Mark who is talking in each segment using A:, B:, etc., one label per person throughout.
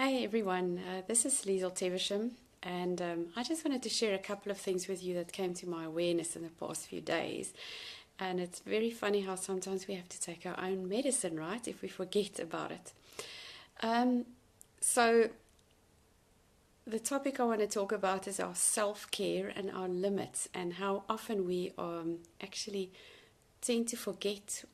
A: Hi everyone, this is Liesel Tevisham, and I just wanted to share a couple of things with you that came to my awareness in the past few days. And it's very funny how sometimes we have to take our own medicine, right, if we forget about it. So the topic I want to talk about is our self-care and our limits, and how often we actually tend to forget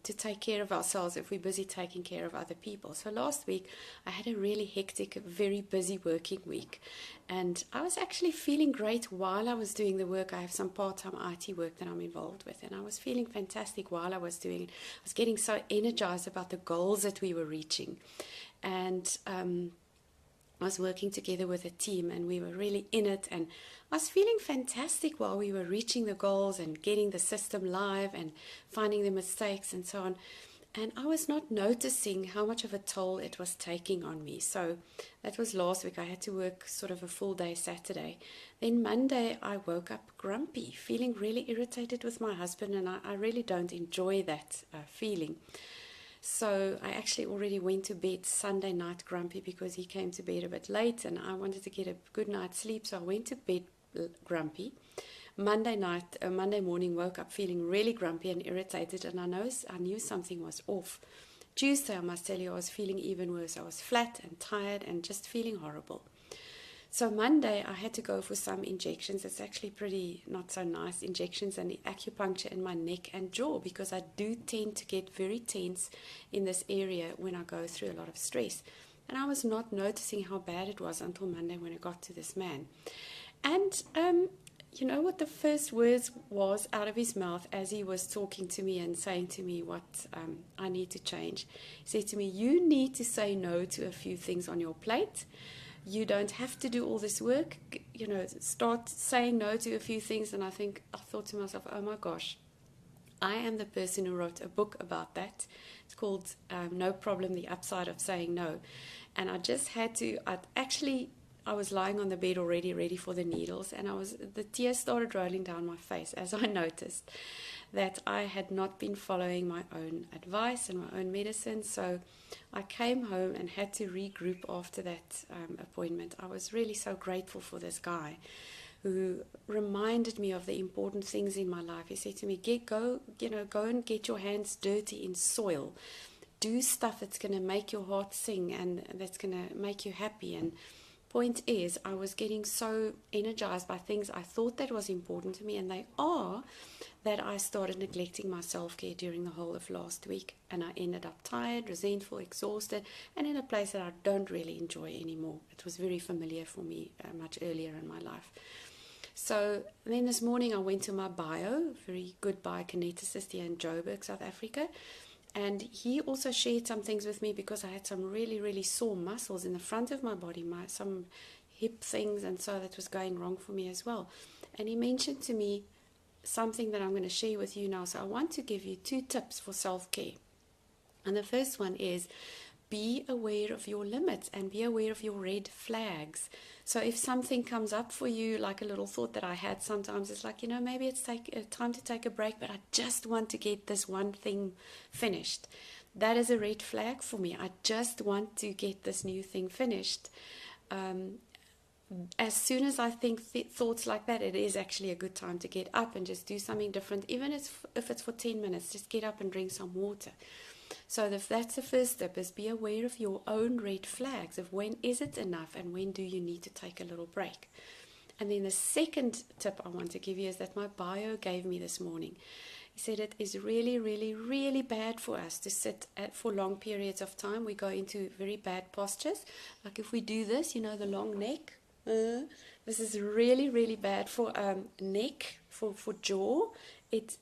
A: to take care of ourselves if we're busy taking care of other people. So last week I had a really hectic, very busy working week, and I was actually feeling great while I was doing the work. I have some part-time IT work that I'm involved with, and I was feeling fantastic while I was doing it. I was getting so energized about the goals that we were reaching, and I was working together with a team, and we were really in it, and I was feeling fantastic while we were reaching the goals and getting the system live and finding the mistakes and so on. And I was not noticing how much of a toll it was taking on me. So that was last week. I had to work sort of a full day Saturday. Then Monday I woke up grumpy, feeling really irritated with my husband, and I really don't enjoy that feeling. So I actually already went to bed Sunday night grumpy because he came to bed a bit late and I wanted to get a good night's sleep. So I went to bed grumpy. Monday morning, woke up feeling really grumpy and irritated, and I knew something was off. Tuesday, I must tell you, I was feeling even worse. I was flat and tired and just feeling horrible. So Monday, I had to go for some injections. It's actually pretty not so nice injections and acupuncture in my neck and jaw, because I do tend to get very tense in this area when I go through a lot of stress. And I was not noticing how bad it was until Monday when I got to this man. And you know what the first words was out of his mouth as he was talking to me and saying to me what I need to change? He said to me, "You need to say no to a few things on your plate. You don't have to do all this work, start saying no to a few things." And I thought to myself, oh my gosh, I am the person who wrote a book about that. It's called No Problem, The Upside of Saying No. And I just had to, I was lying on the bed already ready for the needles, and the tears started rolling down my face as I noticed that I had not been following my own advice and my own medicine. So I came home and had to regroup after that appointment. I was really so grateful for this guy who reminded me of the important things in my life. He said to me, go and get your hands dirty in soil. Do stuff that's going to make your heart sing and that's going to make you happy. And point is, I was getting so energized by things I thought that was important to me, and they are, that I started neglecting my self-care during the whole of last week, and I ended up tired, resentful, exhausted, and in a place that I don't really enjoy anymore. It was very familiar for me much earlier in my life. So then this morning I went to my bio, very good biokineticist here in Joburg, South Africa. And he also shared some things with me because I had some really, really sore muscles in the front of my body, some hip things, and so that was going wrong for me as well. And he mentioned to me something that I'm going to share with you now. So I want to give you 2 tips for self-care. And the first one is, be aware of your limits and be aware of your red flags. So if something comes up for you, like a little thought that I had sometimes, it's like, maybe it's time to take a break, but I just want to get this one thing finished. That is a red flag for me. I just want to get this new thing finished. As soon as I think thoughts like that, it is actually a good time to get up and just do something different. Even if it's for 10 minutes, just get up and drink some water. So that's the first step, is be aware of your own red flags, of when is it enough and when do you need to take a little break. And then the second tip I want to give you is that my bio gave me this morning. He said it is really, really, really bad for us to sit for long periods of time. We go into very bad postures. Like if we do this, the long neck. This is really, really bad for neck, for jaw. It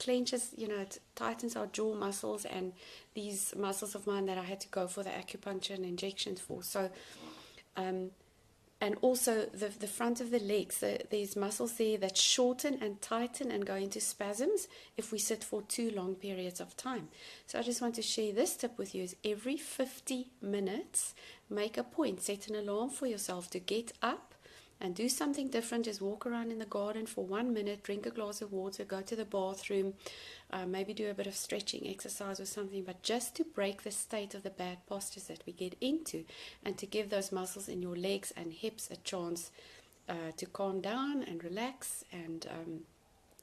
A: clenches, it tightens our jaw muscles and these muscles of mine that I had to go for the acupuncture and injections for. So, and also the front of the legs, there's muscles there that shorten and tighten and go into spasms if we sit for too long periods of time. So I just want to share this tip with you, is every 50 minutes, make a point, set an alarm for yourself to get up and do something different. Just walk around in the garden for 1 minute, drink a glass of water, go to the bathroom, maybe do a bit of stretching exercise or something, but just to break the state of the bad postures that we get into, and to give those muscles in your legs and hips a chance to calm down and relax and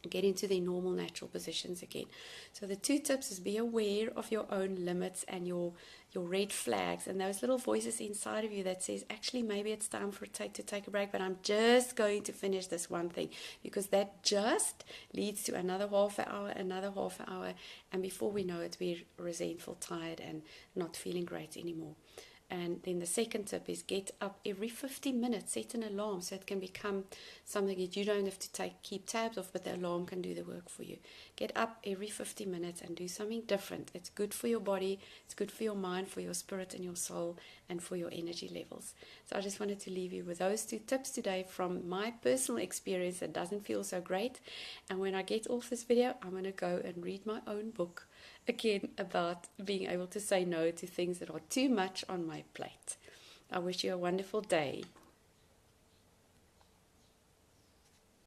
A: get into their normal natural positions again. So the 2 tips is be aware of your own limits and your red flags and those little voices inside of you that says, actually maybe it's time to take a break, but I'm just going to finish this one thing, because that just leads to another half an hour, and before we know it, we're resentful, tired, and not feeling great anymore. And then the second tip is get up every 15 minutes, set an alarm so it can become something that you don't have to keep tabs of, but the alarm can do the work for you. Get up every 50 minutes and do something different. It's good for your body, it's good for your mind, for your spirit and your soul, and for your energy levels. So I just wanted to leave you with those 2 tips today from my personal experience that doesn't feel so great. And when I get off this video, I'm going to go and read my own book again about being able to say no to things that are too much on my plate. I wish you a wonderful day.